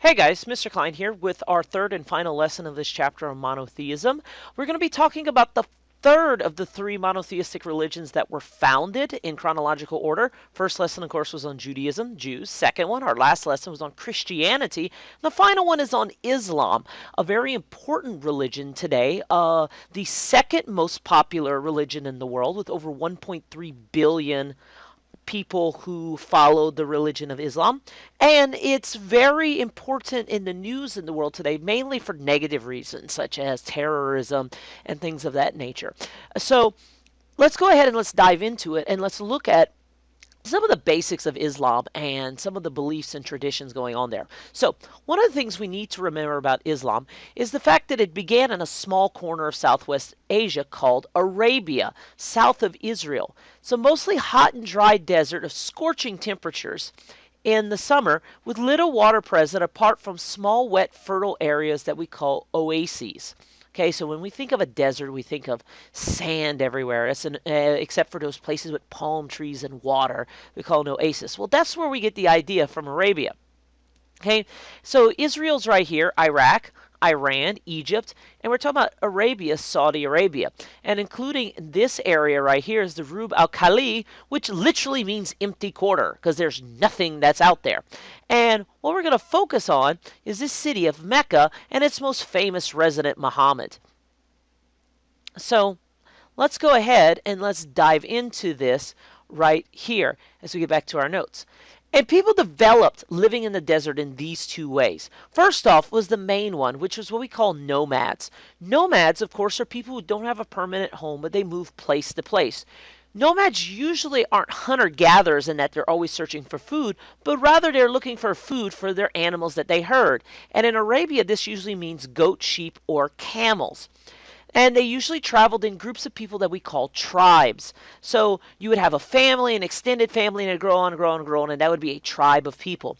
Hey guys, Mr. Klein here with our third and final lesson of this chapter on monotheism. We're going to be talking about the third of the three monotheistic religions that were founded in chronological order. First lesson, of course, was on Judaism, Jews. Second one, our last lesson, was on Christianity. The final one is on Islam, a very important religion today, the second most popular religion in the world with over 1.3 billion people who follow the religion of Islam. And it's very important in the news in the world today, mainly for negative reasons, such as terrorism and things of that nature. So let's go ahead and let's dive into it and let's look at some of the basics of Islam and some of the beliefs and traditions going on there. So, one of the things we need to remember about Islam is the fact that it began in a small corner of Southwest Asia called Arabia, south of Israel. So, mostly hot and dry desert of scorching temperatures in the summer with little water present apart from small, wet, fertile areas that we call oases. Okay, so when we think of a desert, we think of sand everywhere, except for those places with palm trees and water. We call an oasis. Well, that's where we get the idea from Arabia. Okay, so Israel's right here, Iraq, Iran, Egypt, and we're talking about Arabia, Saudi Arabia. And including this area right here is the Rub al Khali, which literally means empty quarter because there's nothing that's out there. And what we're going to focus on is this city of Mecca and its most famous resident, Muhammad. So let's go ahead and let's dive into this right here as we get back to our notes. And people developed living in the desert in these two ways. First off was the main one, which was what we call nomads. Nomads, of course, are people who don't have a permanent home, but they move place to place. Nomads usually aren't hunter-gatherers in that they're always searching for food, but rather they're looking for food for their animals that they herd. And in Arabia, this usually means goat, sheep, or camels. And they usually traveled in groups of people that we call tribes. So you would have a family, an extended family, and it'd grow on and grow on and grow on, and that would be a tribe of people.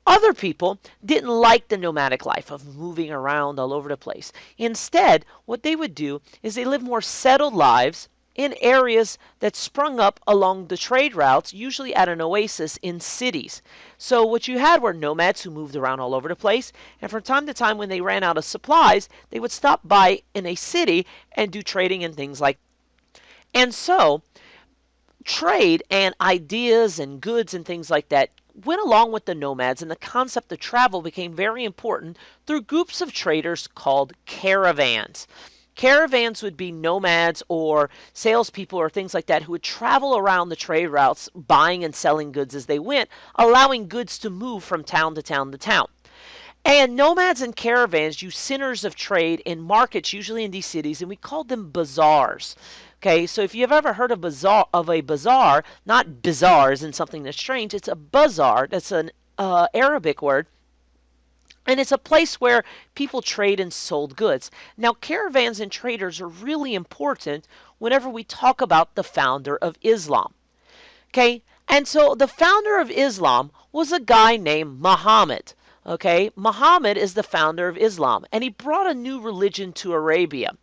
Other people didn't like the nomadic life of moving around all over the place. Instead, what they would do is they lived more settled lives in areas that sprung up along the trade routes, usually at an oasis in cities. So what you had were nomads who moved around all over the place, and from time to time when they ran out of supplies, they would stop by in a city and do trading and things like that. And so trade and ideas and goods and things like that went along with the nomads, and the concept of travel became very important through groups of traders called caravans. Caravans would be nomads or salespeople or things like that who would travel around the trade routes buying and selling goods as they went, allowing goods to move from town to town to town. And nomads and caravans use centers of trade in markets, usually in these cities, and we called them bazaars. Okay, so if you've ever heard of a bazaar, not bizarre as in something that's strange, it's a bazaar. That's an Arabic word, and it's a place where people trade and sold goods. Now, caravans and traders are really important whenever we talk about the founder of Islam. Okay, and so the founder of Islam was a guy named Muhammad. Okay, Muhammad is the founder of Islam, and he brought a new religion to Arabia.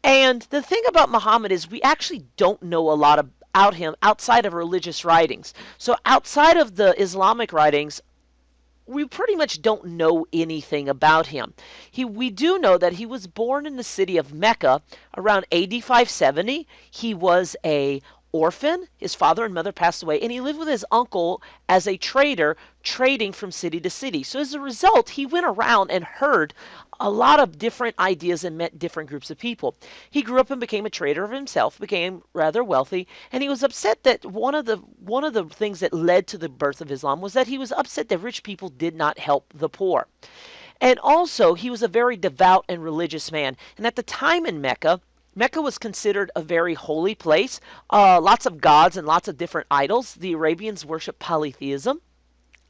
And the thing about Muhammad is we actually don't know a lot about him outside of religious writings. So outside of the Islamic writings, we pretty much don't know anything about him. We do know that he was born in the city of Mecca around AD 570. He was a orphan. His father and mother passed away, and he lived with his uncle as a trader, trading from city to city. So as a result, he went around and heard a lot of different ideas and met different groups of people. He grew up and became a trader of himself, became rather wealthy, and he was upset that one of the things that led to the birth of Islam was that he was upset that rich people did not help the poor. And also, he was a very devout and religious man. And at the time in Mecca, Mecca was considered a very holy place. Lots of gods and lots of different idols. The Arabians worshiped polytheism.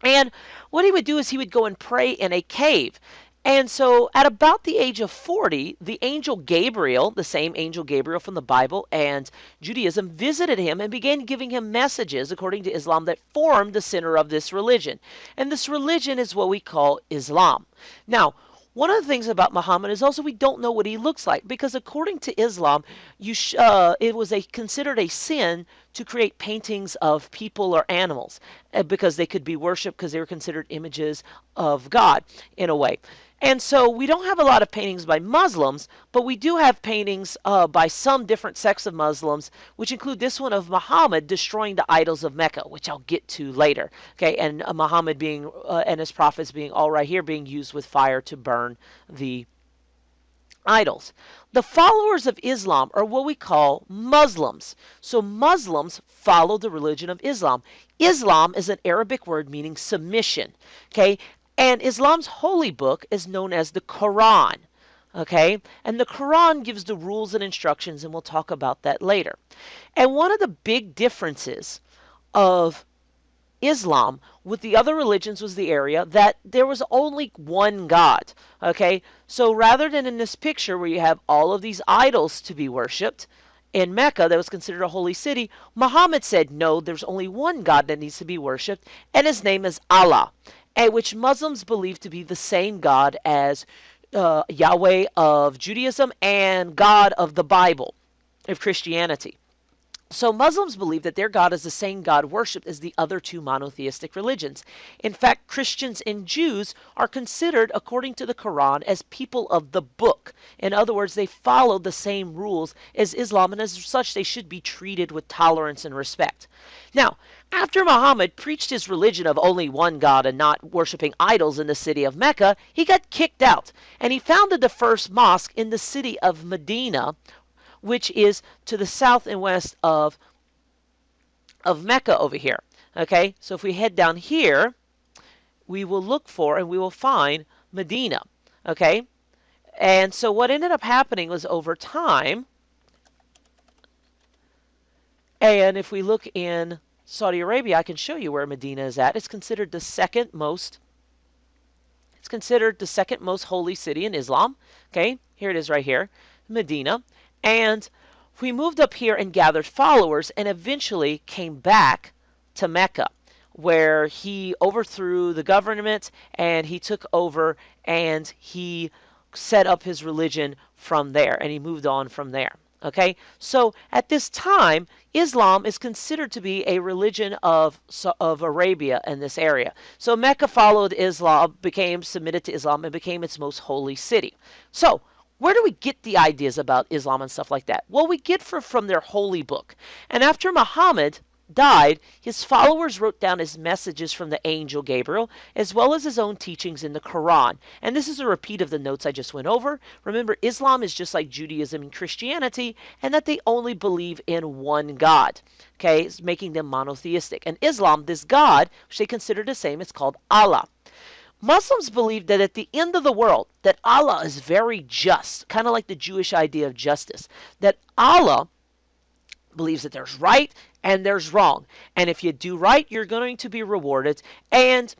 And what he would do is he would go and pray in a cave. And so at about the age of 40, the angel Gabriel, the same angel Gabriel from the Bible and Judaism, visited him and began giving him messages, according to Islam, that formed the center of this religion. And this religion is what we call Islam. Now, One of the things about Muhammad is also we don't know what he looks like, because according to Islam, it was considered a sin to create paintings of people or animals, because they could be worshipped, because they were considered images of God in a way. And so we don't have a lot of paintings by Muslims, but we do have paintings by some different sects of Muslims, which include this one of Muhammad destroying the idols of Mecca, which I'll get to later. Okay, and Muhammad being and his prophets being all right here, being used with fire to burn the idols. The followers of Islam are what we call Muslims. So Muslims follow the religion of Islam. Islam is an Arabic word meaning submission. Okay, and Islam's holy book is known as the Quran. Okay, and the Quran gives the rules and instructions, and we'll talk about that later. And one of the big differences of Islam with the other religions was the area that there was only one God. Okay, so rather than in this picture where you have all of these idols to be worshipped in Mecca, that was considered a holy city, Muhammad said, no, there's only one God that needs to be worshipped, and his name is Allah, and which Muslims believe to be the same God as Yahweh of Judaism and God of the Bible of Christianity. So Muslims believe that their God is the same God worshipped as the other two monotheistic religions. In fact, Christians and Jews are considered, according to the Quran, as people of the book. In other words, they follow the same rules as Islam, and as such, they should be treated with tolerance and respect. Now, after Muhammad preached his religion of only one God and not worshiping idols in the city of Mecca, he got kicked out, and he founded the first mosque in the city of Medina, which is to the south and west of Mecca over here. Okay, so if we head down here, we will look for and we will find Medina. Okay, and so what ended up happening was over time, and if we look in Saudi Arabia, I can show you where Medina is at. It's considered the second most holy city in Islam. Okay, here it is right here, Medina. And we moved up here and gathered followers and eventually came back to Mecca, where he overthrew the government and he took over and he set up his religion from there, and he moved on from there. Okay, so at this time, Islam is considered to be a religion of Arabia in this area. So Mecca followed Islam, became submitted to Islam, and became its most holy city. So where do we get the ideas about Islam and stuff like that? Well, we get from their holy book. And after Muhammad died, his followers wrote down his messages from the angel Gabriel, as well as his own teachings in the Quran. And this is a repeat of the notes I just went over. Remember, Islam is just like Judaism and Christianity, and that they only believe in one God. Okay, it's making them monotheistic. And Islam, this God, which they consider the same, it's called Allah. Muslims believe that at the end of the world, that Allah is very just, kind of like the Jewish idea of justice, that Allah believes that there's right and there's wrong. And if you do right, you're going to be rewarded. And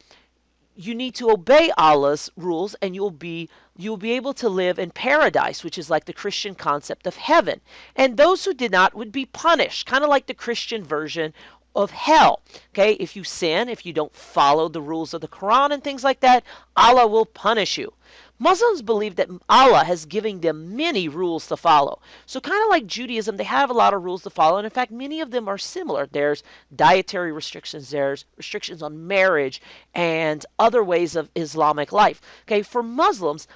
you need to obey Allah's rules, and you'll be able to live in paradise, which is like the Christian concept of heaven. And those who did not would be punished, kind of like the Christian version of hell. Okay, if you sin, if you don't follow the rules of the Quran and things like that, Allah will punish you. Muslims believe that Allah has given them many rules to follow. So kind of like Judaism, they have a lot of rules to follow, and in fact, many of them are similar. There's dietary restrictions, there's restrictions on marriage, and other ways of Islamic life. Okay, for Muslims,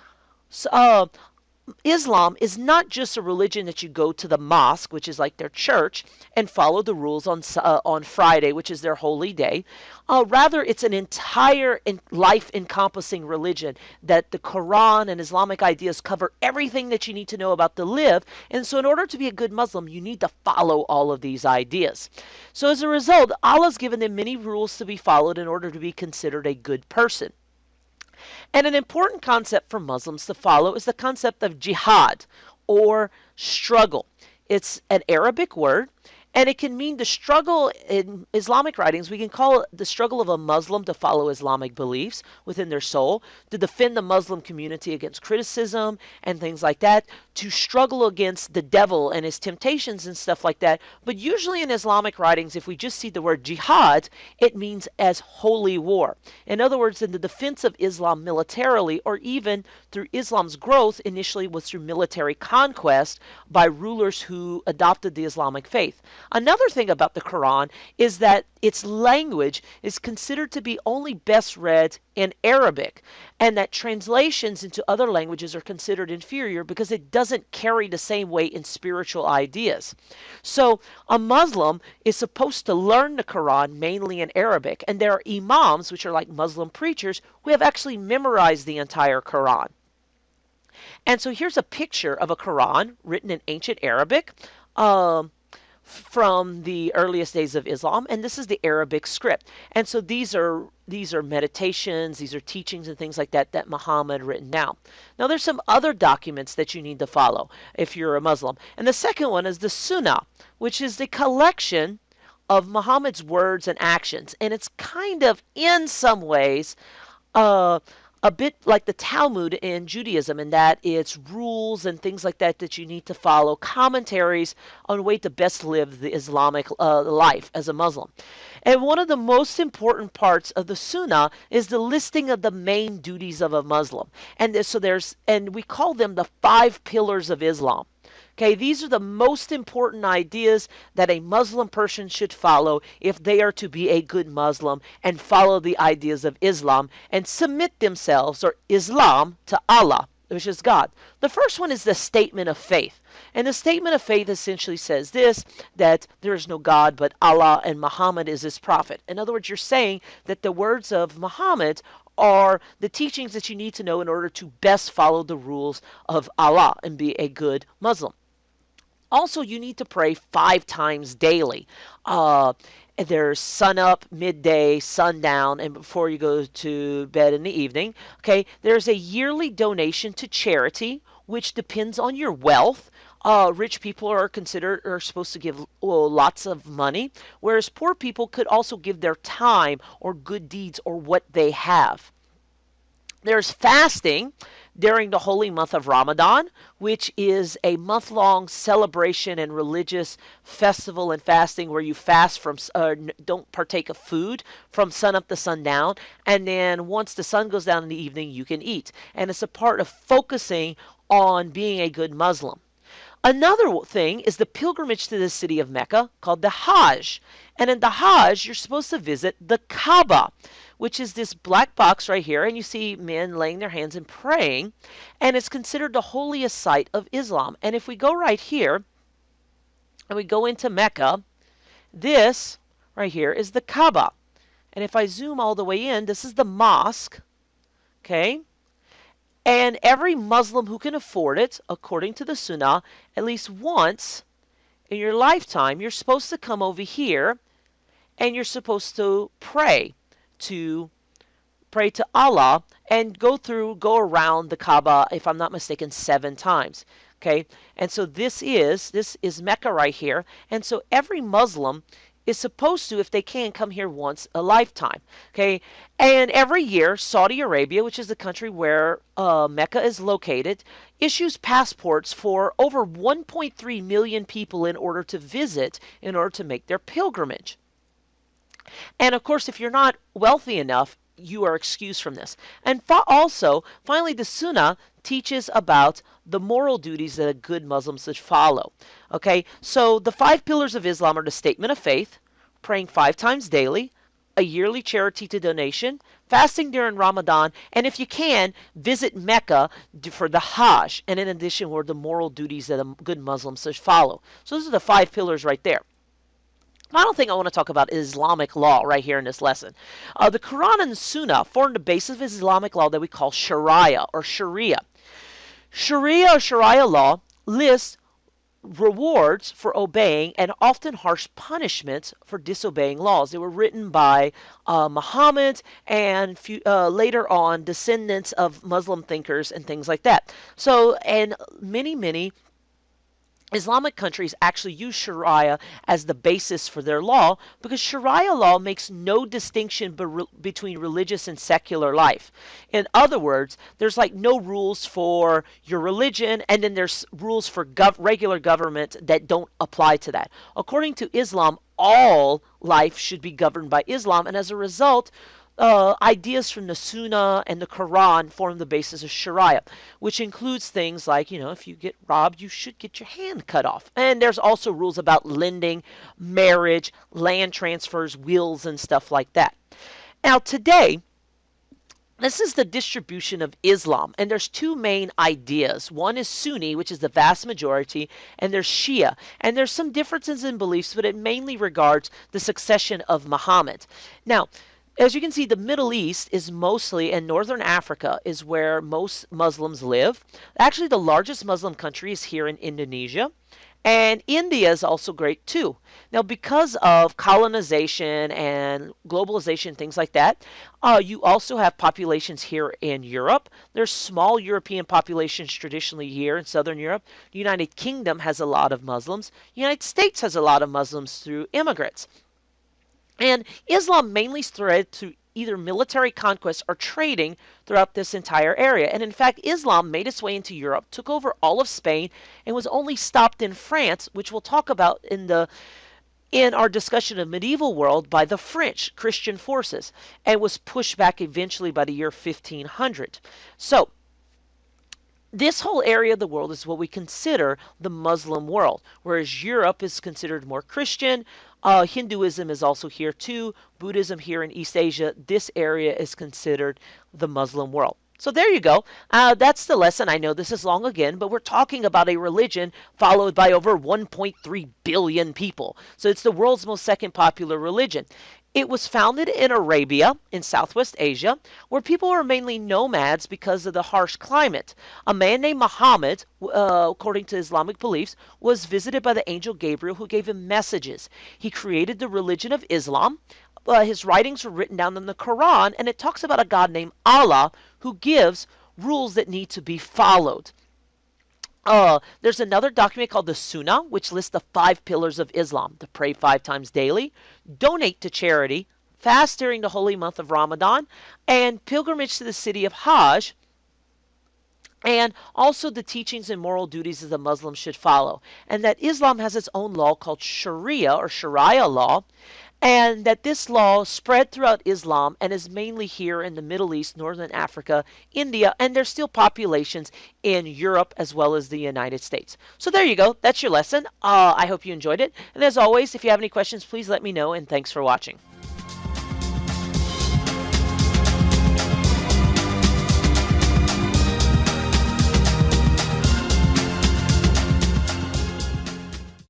Islam is not just a religion that you go to the mosque, which is like their church, and follow the rules on Friday, which is their holy day. Rather, it's an entire life-encompassing religion that the Quran and Islamic ideas cover everything that you need to know about to live. And so in order to be a good Muslim, you need to follow all of these ideas. So as a result, Allah's given them many rules to be followed in order to be considered a good person. And an important concept for Muslims to follow is the concept of jihad, or struggle. It's an Arabic word, And it can mean the struggle in Islamic writings. We can call it the struggle of a Muslim to follow Islamic beliefs within their soul, to defend the Muslim community against criticism and things like that, to struggle against the devil and his temptations and stuff like that. But usually in Islamic writings, if we just see the word jihad, it means as holy war. In other words, in the defense of Islam militarily, or even through Islam's growth, initially was through military conquest by rulers who adopted the Islamic faith. Another thing about the Quran is that its language is considered to be only best read in Arabic, and that translations into other languages are considered inferior because it doesn't carry the same weight in spiritual ideas. So a Muslim is supposed to learn the Quran mainly in Arabic, and there are imams, which are like Muslim preachers, who have actually memorized the entire Quran. And so here's a picture of a Quran written in ancient Arabic. From the earliest days of Islam, and this is the Arabic script. And so these are meditations, these are teachings and things like that that Muhammad written down. Now there's some other documents that you need to follow if you're a Muslim. And the second one is the Sunnah, which is the collection of Muhammad's words and actions. And it's kind of in some ways uh, a bit like the Talmud in Judaism, in that it's rules and things like that that you need to follow, commentaries on a way to best live the Islamic life as a Muslim. And one of the most important parts of the Sunnah is the listing of the main duties of a Muslim. And we call them the 5 pillars of Islam. Okay, these are the most important ideas that a Muslim person should follow if they are to be a good Muslim and follow the ideas of Islam and submit themselves, or Islam, to Allah, which is God. The first one is the statement of faith. And the statement of faith essentially says this, that there is no God but Allah and Muhammad is his prophet. In other words, you're saying that the words of Muhammad are the teachings that you need to know in order to best follow the rules of Allah and be a good Muslim. Also, you need to pray 5 times daily. There's sun up, midday, sundown, and before you go to bed in the evening. Okay, there's a yearly donation to charity, which depends on your wealth. Rich people are supposed to give lots of money, whereas poor people could also give their time or good deeds or what they have. There's fasting during the holy month of Ramadan, which is a month-long celebration and religious festival and fasting where you fast from, don't partake of food from sun up to sundown, and then once the sun goes down in the evening, you can eat. And it's a part of focusing on being a good Muslim. Another thing is the pilgrimage to the city of Mecca called the Hajj. And in the Hajj, you're supposed to visit the Kaaba, which is this black box right here. And you see men laying their hands and praying. And it's considered the holiest site of Islam. And if we go right here and we go into Mecca, this right here is the Kaaba. And if I zoom all the way in, this is the mosque. Okay. And every Muslim who can afford it, according to the Sunnah, at least once in your lifetime, you're supposed to come over here and you're supposed to to pray to Allah and go around the Kaaba, if I'm not mistaken, 7 times. Okay, and so this is Mecca right here, and so every Muslim is supposed to, if they can, come here once a lifetime. Okay, and every year, Saudi Arabia, which is the country where Mecca is located, issues passports for over 1.3 million people in order to visit, in order to make their pilgrimage. And of course, if you're not wealthy enough, you are excused from this. And also, finally, the Sunnah teaches about the moral duties that a good Muslim should follow. Okay, so the 5 pillars of Islam are the statement of faith, praying 5 times daily, a yearly charity to donation, fasting during Ramadan, and if you can, visit Mecca for the Hajj. And in addition, were the moral duties that a good Muslim should follow. So those are the 5 pillars right there. Final thing I want to talk about is Islamic law right here in this lesson. The Quran and the Sunnah form the basis of Islamic law that we call Sharia or Sharia. Sharia or Sharia law lists rewards for obeying and often harsh punishments for disobeying laws. They were written by Muhammad and later on descendants of Muslim thinkers and things like that. So, and many Islamic countries actually use Sharia as the basis for their law because Sharia law makes no distinction between religious and secular life. In other words, there's like no rules for your religion, and then there's rules for regular government that don't apply to that. According to Islam, all life should be governed by Islam, and as a result, ideas from the Sunnah and the Quran form the basis of Sharia, which includes things like, if you get robbed, you should get your hand cut off. And there's also rules about lending, marriage, land transfers, wills, and stuff like that. Now, today, this is the distribution of Islam, and there's two main ideas. One is Sunni, which is the vast majority, and there's Shia. And there's some differences in beliefs, but it mainly regards the succession of Muhammad. Now, as you can see, the Middle East is mostly, and Northern Africa is where most Muslims live. Actually, the largest Muslim country is here in Indonesia. And India is also great too. Now, because of colonization and globalization, things like that, you also have populations here in Europe. There's small European populations traditionally here in Southern Europe. The United Kingdom has a lot of Muslims. The United States has a lot of Muslims through immigrants. And Islam mainly spread through either military conquest or trading throughout this entire area. And in fact, Islam made its way into Europe, took over all of Spain, and was only stopped in France, which we'll talk about in our discussion of medieval world, by the French Christian forces, and was pushed back eventually by the year 1500. So this whole area of the world is what we consider the Muslim world, whereas Europe is considered more Christian. Hinduism is also here too. Buddhism here in East Asia. This area is considered the Muslim world. So there you go. That's the lesson. I know this is long again, but we're talking about a religion followed by over 1.3 billion people. So it's the world's most second popular religion. It was founded in Arabia, in Southwest Asia, where people were mainly nomads because of the harsh climate. A man named Muhammad, according to Islamic beliefs, was visited by the angel Gabriel, who gave him messages. He created the religion of Islam. His writings were written down in the Quran, and it talks about a God named Allah who gives rules that need to be followed. There's another document called the Sunnah, which lists the 5 pillars of Islam: to pray 5 times daily, donate to charity, fast during the holy month of Ramadan, and pilgrimage to the city of Hajj, and also the teachings and moral duties that the Muslims should follow. And that Islam has its own law called Sharia or Sharia law, and that this law spread throughout Islam and is mainly here in the Middle East, Northern Africa, India, and there's still populations in Europe as well as the United States. So there you go. That's your lesson. I hope you enjoyed it. And as always, if you have any questions, please let me know, and thanks for watching.